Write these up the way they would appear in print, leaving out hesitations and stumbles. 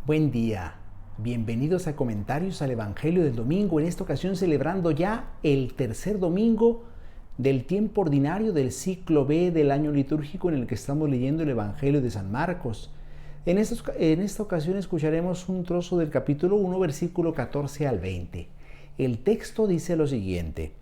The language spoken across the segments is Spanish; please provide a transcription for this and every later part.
Buen día, bienvenidos a Comentarios al Evangelio del Domingo, en esta ocasión celebrando ya el tercer domingo del tiempo ordinario del ciclo B del año litúrgico en el que estamos leyendo el Evangelio de San Marcos. En esta ocasión escucharemos un trozo del capítulo 1, versículo 14 al 20. El texto dice lo siguiente: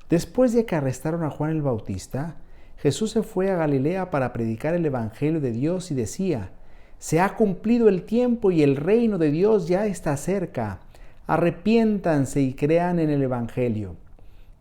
Después de que arrestaron a Juan el Bautista, Jesús se fue a Galilea para predicar el Evangelio de Dios y decía: Se ha cumplido el tiempo y el reino de Dios ya está cerca. Arrepiéntanse y crean en el Evangelio.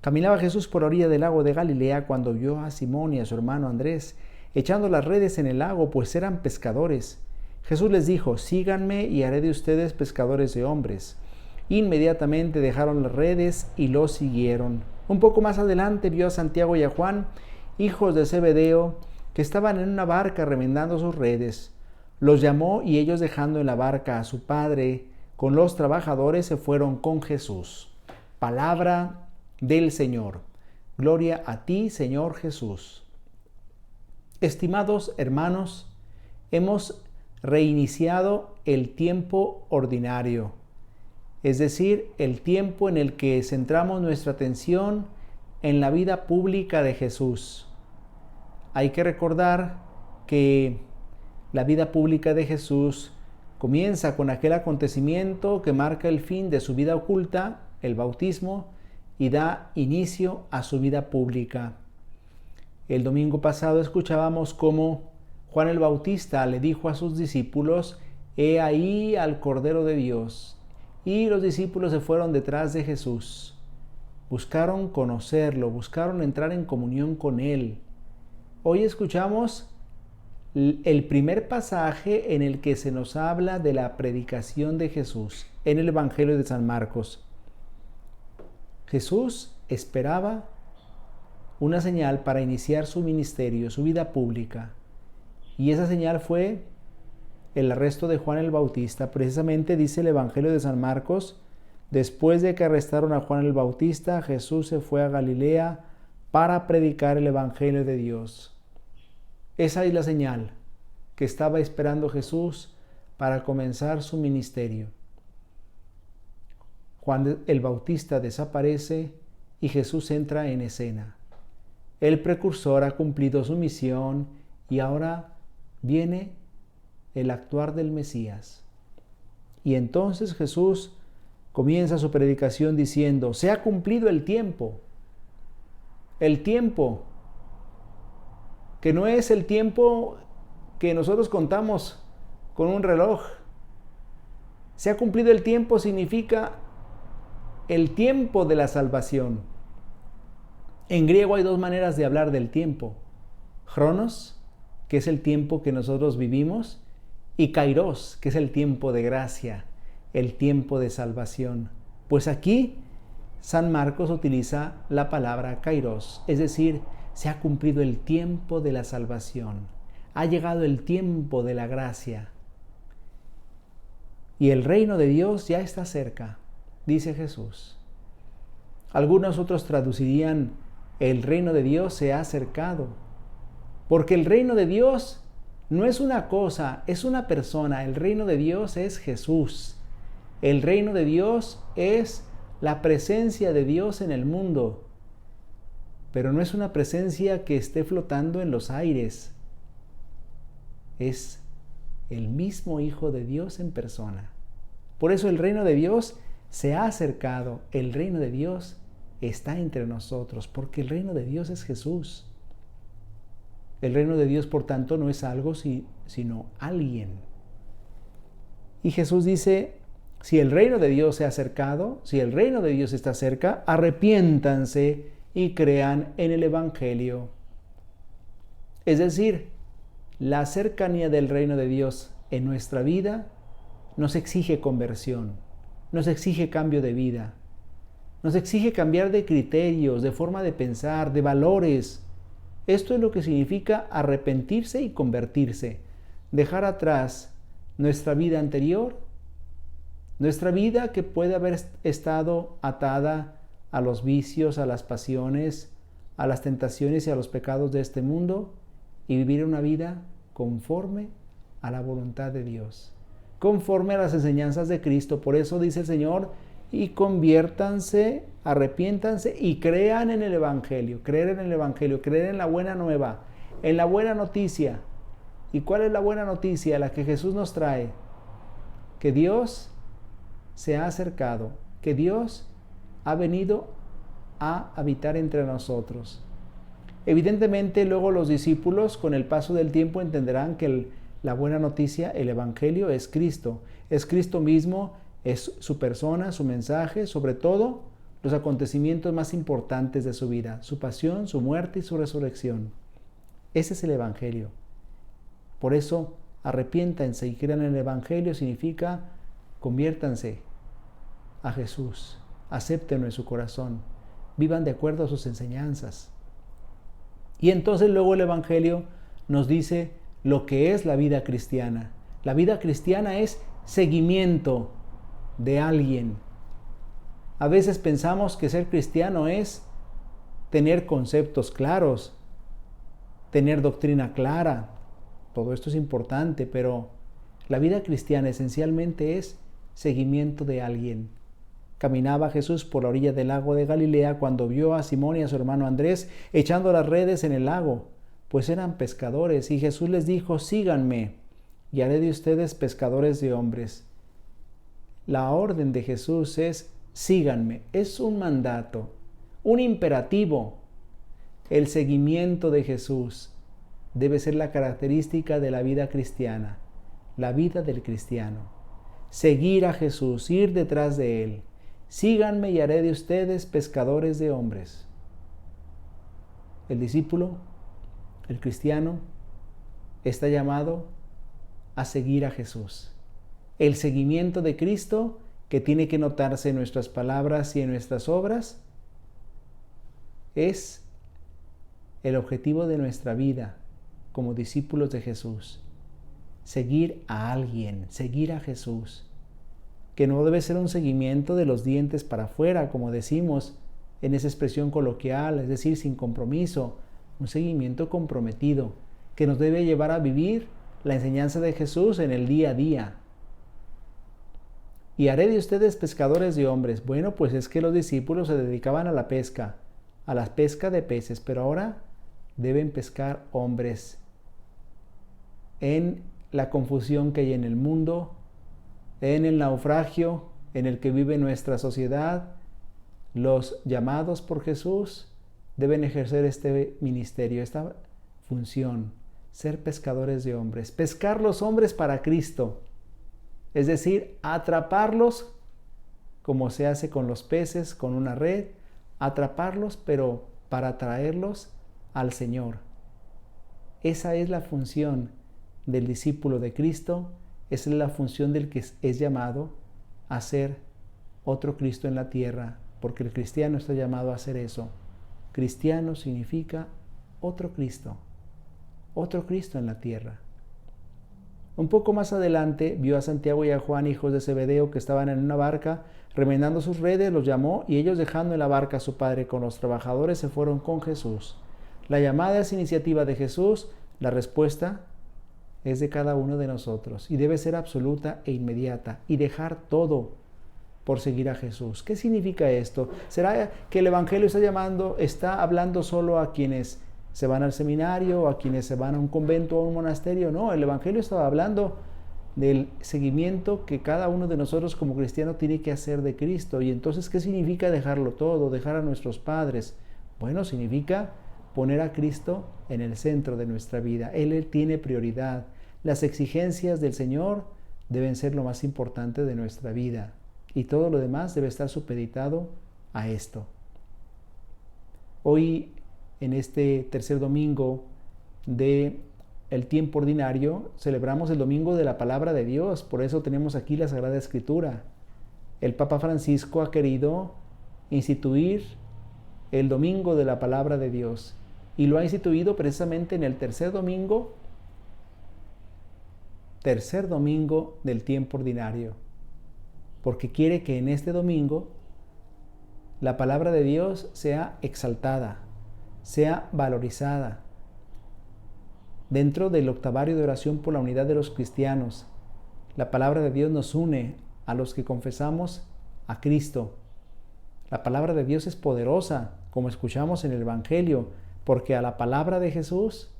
Caminaba Jesús por la orilla del lago de Galilea cuando vio a Simón y a su hermano Andrés echando las redes en el lago, pues eran pescadores. Jesús les dijo: Síganme y haré de ustedes pescadores de hombres. Inmediatamente dejaron las redes y lo siguieron. Un poco más adelante vio a Santiago y a Juan, hijos de Zebedeo, que estaban en una barca remendando sus redes. Los llamó y ellos, dejando en la barca a su padre con los trabajadores, se fueron con Jesús. Palabra del Señor. Gloria a ti, Señor Jesús. Estimados hermanos, hemos reiniciado el tiempo ordinario, es decir, el tiempo en el que centramos nuestra atención en la vida pública de Jesús. Hay que recordar que la vida pública de Jesús comienza con aquel acontecimiento que marca el fin de su vida oculta, el bautismo, y da inicio a su vida pública. El domingo pasado escuchábamos cómo Juan el Bautista le dijo a sus discípulos: He ahí al Cordero de Dios. Y los discípulos se fueron detrás de Jesús. Buscaron conocerlo, buscaron entrar en comunión con él. Hoy escuchamos el primer pasaje en el que se nos habla de la predicación de Jesús en el Evangelio de San Marcos. Jesús esperaba una señal para iniciar su ministerio, su vida pública. Y esa señal fue el arresto de Juan el Bautista. Precisamente dice el Evangelio de San Marcos: después de que arrestaron a Juan el Bautista, Jesús se fue a Galilea para predicar el Evangelio de Dios. Esa es la señal que estaba esperando Jesús para comenzar su ministerio. Juan el Bautista desaparece y Jesús entra en escena. El precursor ha cumplido su misión y ahora viene el actuar del Mesías. Y entonces Jesús comienza su predicación diciendo: Se ha cumplido el tiempo. El tiempo que no es el tiempo que nosotros contamos con un reloj. Se ha cumplido el tiempo significa el tiempo de la salvación. En griego hay dos maneras de hablar del tiempo: Chronos, que es el tiempo que nosotros vivimos, y Kairos, que es el tiempo de gracia, el tiempo de salvación. Pues aquí San Marcos utiliza la palabra Kairos, es decir, se ha cumplido el tiempo de la salvación, ha llegado el tiempo de la gracia. Y el reino de Dios ya está cerca, dice Jesús. Algunos otros traducirían: el reino de Dios se ha acercado, porque el reino de Dios no es una cosa, es una persona. El reino de Dios es Jesús. El reino de Dios es la presencia de Dios en el mundo. Pero no es una presencia que esté flotando en los aires. Es el mismo Hijo de Dios en persona. Por eso el reino de Dios se ha acercado. El reino de Dios está entre nosotros, porque el reino de Dios es Jesús. El reino de Dios, por tanto, no es algo, sino alguien. Y Jesús dice: si el reino de Dios se ha acercado, si el reino de Dios está cerca, arrepiéntanse y crean en el Evangelio. Es decir, la cercanía del reino de Dios en nuestra vida nos exige conversión, nos exige cambio de vida, nos exige cambiar de criterios, de forma de pensar, de valores. Esto es lo que significa arrepentirse y convertirse, dejar atrás nuestra vida anterior, nuestra vida que puede haber estado atada a los vicios, a las pasiones, a las tentaciones y a los pecados de este mundo, y vivir una vida conforme a la voluntad de Dios, conforme a las enseñanzas de Cristo. Por eso dice el Señor, y conviértanse, arrepiéntanse y crean en el Evangelio, creer en el Evangelio, creer en la buena nueva, en la buena noticia. ¿Y cuál es la buena noticia? La que Jesús nos trae, que Dios se ha acercado, que Dios ha venido a habitar entre nosotros. Evidentemente, luego los discípulos, con el paso del tiempo, entenderán que la buena noticia, el Evangelio, es Cristo mismo, es su persona, su mensaje, sobre todo los acontecimientos más importantes de su vida, su pasión, su muerte y su resurrección. Ese es el Evangelio. Por eso, arrepiéntanse y crean en el Evangelio significa conviértanse a Jesús, acéptenlo en su corazón, vivan de acuerdo a sus enseñanzas. Y entonces luego el Evangelio nos dice lo que es la vida cristiana. La vida cristiana es seguimiento de alguien. A veces pensamos que ser cristiano es tener conceptos claros, tener doctrina clara. Todo esto es importante, pero la vida cristiana esencialmente es seguimiento de alguien. Caminaba Jesús por la orilla del lago de Galilea cuando vio a Simón y a su hermano Andrés echando las redes en el lago, pues eran pescadores, y Jesús les dijo: síganme, y haré de ustedes pescadores de hombres. La orden de Jesús es: síganme, es un mandato, un imperativo. El seguimiento de Jesús debe ser la característica de la vida cristiana, la vida del cristiano. Seguir a Jesús, ir detrás de Él. Síganme y haré de ustedes pescadores de hombres. El discípulo, el cristiano, está llamado a seguir a Jesús. El seguimiento de Cristo, que tiene que notarse en nuestras palabras y en nuestras obras, es el objetivo de nuestra vida como discípulos de Jesús. Seguir a alguien, seguir a Jesús, que no debe ser un seguimiento de los dientes para afuera, como decimos en esa expresión coloquial, es decir, sin compromiso, un seguimiento comprometido, que nos debe llevar a vivir la enseñanza de Jesús en el día a día. Y haré de ustedes pescadores de hombres. Bueno, pues es que los discípulos se dedicaban a la pesca de peces, pero ahora deben pescar hombres. En la confusión que hay en el mundo, en el naufragio en el que vive nuestra sociedad, los llamados por Jesús deben ejercer este ministerio, esta función, ser pescadores de hombres, pescar los hombres para Cristo, es decir, atraparlos como se hace con los peces, con una red, atraparlos, pero para traerlos al Señor. Esa es la función del discípulo de Cristo, esa es la función del que es llamado a ser otro Cristo en la tierra, porque el cristiano está llamado a hacer eso. Cristiano significa otro Cristo en la tierra. Un poco más adelante vio a Santiago y a Juan, hijos de Zebedeo, que estaban en una barca remendando sus redes, los llamó, y ellos, dejando en la barca a su padre con los trabajadores, se fueron con Jesús. La llamada es iniciativa de Jesús, la respuesta es de cada uno de nosotros y debe ser absoluta e inmediata y dejar todo por seguir a Jesús. ¿Qué significa esto? ¿Será que el Evangelio está hablando solo a quienes se van al seminario, a quienes se van a un convento o a un monasterio? No, el Evangelio estaba hablando del seguimiento que cada uno de nosotros como cristiano tiene que hacer de Cristo. Y entonces, ¿qué significa dejarlo todo, dejar a nuestros padres? Bueno, significa poner a Cristo en el centro de nuestra vida. Él tiene prioridad. Las exigencias del Señor deben ser lo más importante de nuestra vida. Y todo lo demás debe estar supeditado a esto. Hoy, en este tercer domingo del tiempo ordinario, celebramos el domingo de la palabra de Dios. Por eso tenemos aquí la Sagrada Escritura. El Papa Francisco ha querido instituir el domingo de la palabra de Dios. Y lo ha instituido precisamente en el tercer domingo del tiempo ordinario, porque quiere que en este domingo la palabra de Dios sea exaltada, sea valorizada. Dentro del octavario de oración por la unidad de los cristianos, La palabra de Dios nos une a los que confesamos a Cristo. La palabra de Dios es poderosa, como escuchamos en el Evangelio, porque a la palabra de Jesús,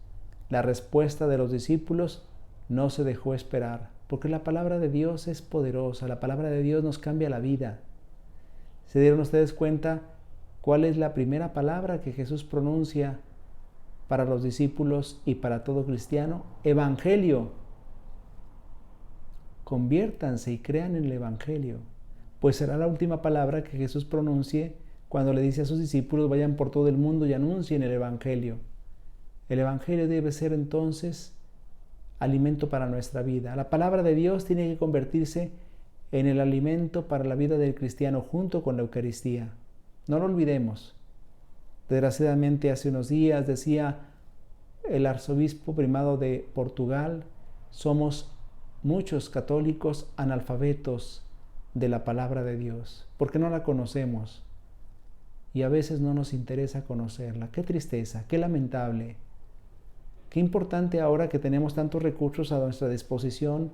la respuesta de los discípulos no se dejó esperar, porque la palabra de Dios es poderosa, la palabra de Dios nos cambia la vida. ¿Se dieron ustedes cuenta cuál es la primera palabra que Jesús pronuncia para los discípulos y para todo cristiano? Evangelio. Conviértanse y crean en el Evangelio, pues será la última palabra que Jesús pronuncie cuando le dice a sus discípulos: vayan por todo el mundo y anuncien el Evangelio. El Evangelio debe ser entonces alimento para nuestra vida. La palabra de Dios tiene que convertirse en el alimento para la vida del cristiano junto con la Eucaristía. No lo olvidemos. Desgraciadamente, hace unos días decía el arzobispo primado de Portugal: somos muchos católicos analfabetos de la palabra de Dios, porque no la conocemos y a veces no nos interesa conocerla. Qué tristeza, qué lamentable. Qué importante ahora que tenemos tantos recursos a nuestra disposición,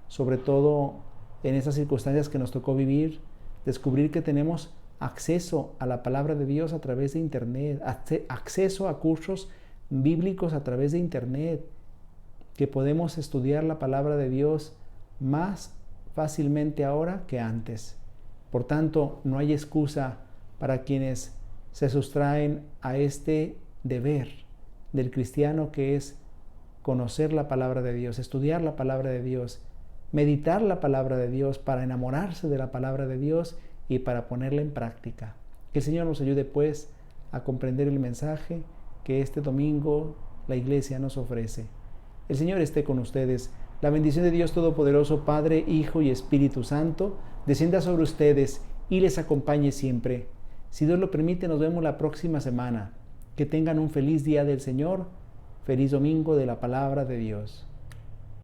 sobre todo en estas circunstancias que nos tocó vivir, descubrir que tenemos acceso a la palabra de Dios a través de Internet, acceso a cursos bíblicos a través de Internet, que podemos estudiar la palabra de Dios más fácilmente ahora que antes. Por tanto, no hay excusa para quienes se sustraen a este deber del cristiano, que es conocer la palabra de Dios, estudiar la palabra de Dios, meditar la palabra de Dios para enamorarse de la palabra de Dios y para ponerla en práctica. Que el Señor nos ayude pues a comprender el mensaje que este domingo la Iglesia nos ofrece. El Señor esté con ustedes. La bendición de Dios Todopoderoso, Padre, Hijo y Espíritu Santo, descienda sobre ustedes y les acompañe siempre. Si Dios lo permite, nos vemos la próxima semana. Que tengan un feliz día del Señor, feliz domingo de la palabra de Dios.